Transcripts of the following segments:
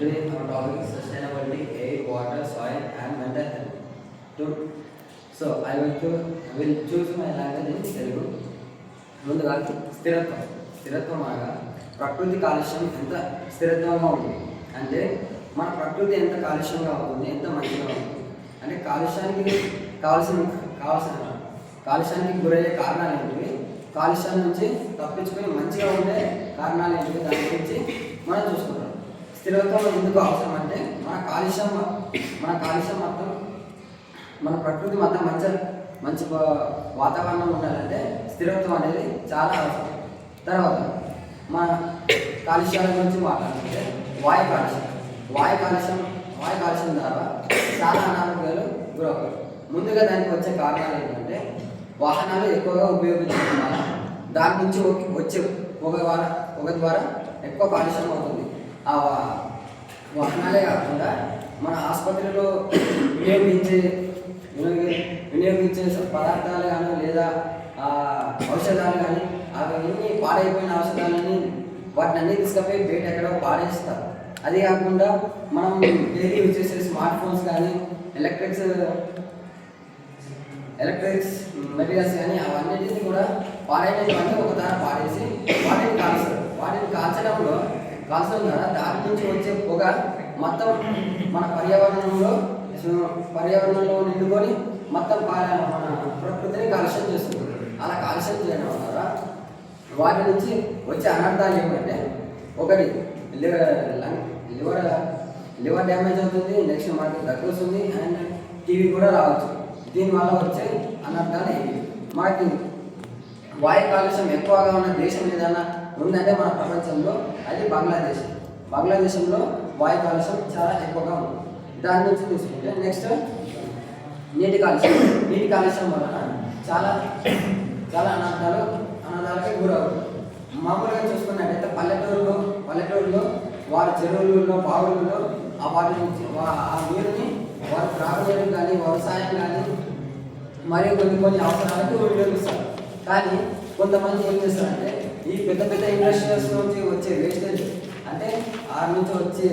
Today our topic is sustainability, air, water, soil and mental health. So I will choose my language in Telugu. ముందుగా స్థిరత్వం అనగా ప్రకృతి కాలుష్యం ఎంత స్థిరత్వంగా ఉంది అంటే మన ప్రకృతి ఎంత కాలుష్యంగా అవుతుంది, ఎంత మంచిగా ఉంటుంది అంటే కాలుష్యానికి గురయ్యే కారణాలు ఏంటివి, కాలుష్యం నుంచి తప్పించుకొని మంచిగా ఉండే కారణాలు ఏంటివి, దాని గురించి మనం చూసుకుంటాం. స్థిరత్వం ఎందుకు అవసరం అంటే మన కాలుష్యం మొత్తం మన ప్రకృతి మొత్తం మంచి వాతావరణం ఉండాలంటే స్థిరత్వం అనేది చాలా అవసరం. తర్వాత మన కాలుష్యాల గురించి మాట్లాడుతుంటే వాయు కాలుష్యం ద్వారా చాలా అనారోగ్యాలు గురవుతాయి. ముందుగా దానికి వచ్చే కారణాలు ఏంటంటే వాహనాలు ఎక్కువగా ఉపయోగించడం వల్ల దాని నుంచి వచ్చే పొగ ద్వారా ఎక్కువ కాలుష్యం అవుతుంది. ఆ వాహనాలే కాకుండా మన ఆసుపత్రిలో వినియోగించే పదార్థాలు కానీ లేదా ఔషధాలు కానీ అవన్నీ పాడైపోయిన ఔషధాలని వాటిని అన్ని తీసుకపోయి బయట ఎక్కడో పాడేస్తారు. అదే కాకుండా మనం డైలీ యూజ్ చేసే స్మార్ట్ ఫోన్స్ కానీ ఎలక్ట్రిక్స్ మెటీరియల్స్ కానీ అవన్నిటిని కూడా పాడైనవన్నీ ఒకసారి పాడేసి వాటిని కాల్చడం ద్వారా దాని నుంచి వచ్చే పొగ మొత్తం మన పర్యావరణంలో నిండుకొని మొత్తం మన ప్రకృతిని కాలుష్యం చేస్తుంది. అలా కాలుష్యం చేయడం ద్వారా వాటి నుంచి వచ్చే అనర్థాలు ఏమంటే ఒకటి లివర్ డ్యామేజ్ అవుతుంది, నెక్స్ట్ మనకి దగ్గు వస్తుంది అండ్ టీవీ కూడా రావచ్చు. దీనివల్ల వచ్చే అనర్థాలు ఏవి, మనకి వాయు కాలుష్యం ఎక్కువగా ఉన్న దేశం ఏదైనా ఉందంటే మన ప్రపంచంలో అది బంగ్లాదేశంలో వాయు కాలుష్యం చాలా ఎక్కువగా ఉంది. దాని నుంచి తీసుకుంటే నెక్స్ట్ నీటి కాలుష్యం వలన చాలా అనర్థాలకి గురవుతుంది. మామూలుగా చూసుకున్నట్టయితే పల్లెటూరులో వారి చెరువులలో బావులలో వాటి నుంచి ఆ నీరుని వారు త్రాగునీరు కానీ వ్యవసాయం కానీ మరియు కొన్ని అవసరాలకు వినియోగిస్తారు. కానీ కొంతమంది ఏం చేస్తారంటే ఈ పెద్ద ఇండస్ట్రీస్ నుంచి వచ్చే వేస్టేజ్ అంటే ఆ నుంచి వచ్చే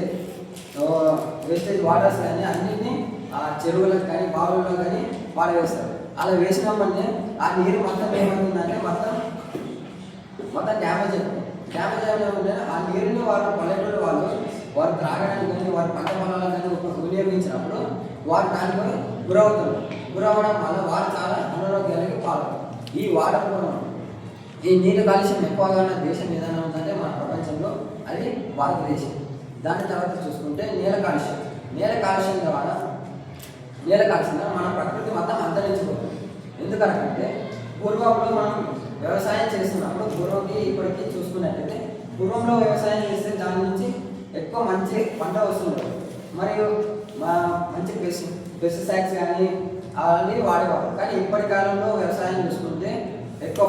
వేస్టేజ్ వాటర్స్ కానీ అన్నింటినీ ఆ చెరువులకు కానీ బావుల్లో కానీ పాడవేస్తారు. అలా వేసినామంటే ఆ నీరు మొత్తం ఏమవుతుందంటే మొత్తం డ్యామేజ్ అయిపోయింది. ఆ నీరుని పల్లెటూరు వారు త్రాగడానికి కానీ వారి పంట పొలాలకు కానీ వినియోగించినప్పుడు వారు దానిపై గురవడం వల్ల వారు చాలా అనారోగ్యాలకి పాల్గొన్నారు. ఈ నీటి కాలుష్యం ఎక్కువగా ఉన్న దేశం ఏదైనా ఉందంటే మన ప్రపంచంలో అది భారతదేశం. దాని తర్వాత చూసుకుంటే నేల కాలుష్యం ద్వారా మన ప్రకృతి మొత్తం అంతరించిపోతుంది. ఎందుకంటే పూర్వంలో మనం వ్యవసాయం చేస్తున్నప్పుడు పూర్వంకి ఇప్పటికీ చూసుకున్నట్టయితే పూర్వంలో వ్యవసాయం చేస్తే దాని నుంచి ఎక్కువ మంచి పంట వస్తుంది మరియు మంచి పెస్టిసైడ్స్ కానీ అవన్నీ వాడేవారు. కానీ ఇప్పటి కాలంలో వ్యవసాయం చూసుకుంటే ఎక్కువ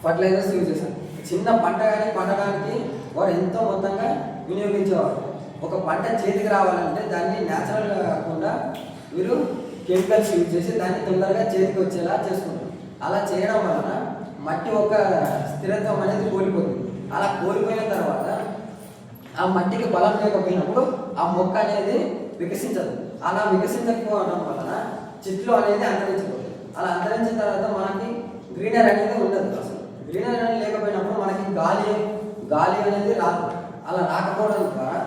ఫర్టిలైజర్స్ యూజ్ చేస్తారు. చిన్న పంట కానీ పండడానికి వారు ఎంతో మొత్తంగా వినియోగించేవారు. ఒక పంట చేతికి రావాలంటే దాన్ని న్యాచురల్గా కాకుండా వీరు కెమికల్స్ యూజ్ చేసి దాన్ని తొందరగా చేతికి వచ్చేలా చేసుకుంటారు. అలా చేయడం వలన మట్టి ఒక స్థిరత్వం అనేది కోల్పోతుంది. అలా కోల్పోయిన తర్వాత ఆ మట్టికి బలం లేకపోయినప్పుడు ఆ మొక్క అనేది వికసించదు. అలా వికసించకపోవడం వలన చెట్లు అనేది అంతరించిపోతుంది. అలా అంతరించిన తర్వాత మనకి గ్రీనరీ అనేది ఉండదు. అసలు గ్రీనరీ అనేది లేకపోయినప్పుడు మనకి గాలి అనేది రాదు. అలా రాకపోవడం ద్వారా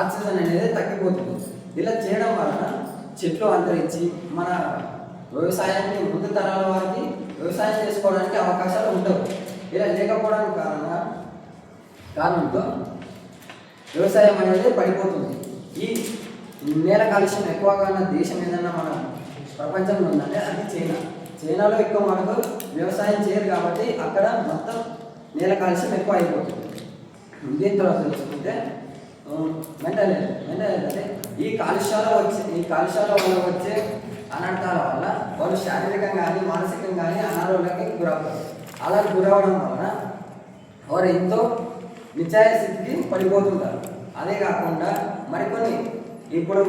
ఆక్సిజన్ అనేది తగ్గిపోతుంది. ఇలా చేయడం వలన చెట్లు అంతరించి మన వ్యవసాయాన్ని ముందు తరాల వారికి వ్యవసాయం చేసుకోవడానికి అవకాశాలు ఉండవు. ఇలా లేకపోవడానికి కారణంతో వ్యవసాయం అనేది పడిపోతుంది. ఈ నేల కాలుష్యం ఎక్కువగా ఉన్న దేశం ఏదన్నా మన ప్రపంచంలో ఉందంటే అది చైనాలో ఎక్కువ మనకు వ్యవసాయం చేయరు కాబట్టి అక్కడ మొత్తం నేల కాలుష్యం ఎక్కువ అయిపోతుంది. దీని తర్వాత చూసుకుంటే మెంటల్ హెల్త్ అంటే ఈ కాలుష్యాల వల్ల వచ్చే అనర్థాల వల్ల వాళ్ళు శారీరకంగా కానీ మానసికంగా కానీ అనారోగ్యానికి గురవుతారు. అలా గురవడం వలన వారు ఎంతో నిశ్చయ స్థితికి పడిపోతుంటారు. అదే కాకుండా మరికొన్ని ఇప్పుడు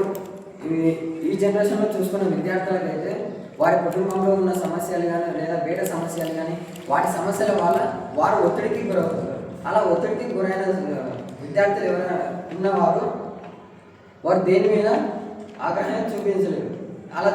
ఈ జనరేషన్లో చూసుకున్న విద్యార్థులకైతే వారి కుటుంబంలో ఉన్న సమస్యలు కానీ లేదా బయట సమస్యలు కానీ వాటి సమస్యల వల్ల వారు ఒత్తిడికి గురవుతారు. అలా ఒత్తిడికి గురైన విద్యార్థులు ఎవరైనా ఉన్నవారు వారు దేని మీద ఆగ్రహం చూపించలేరు. అలా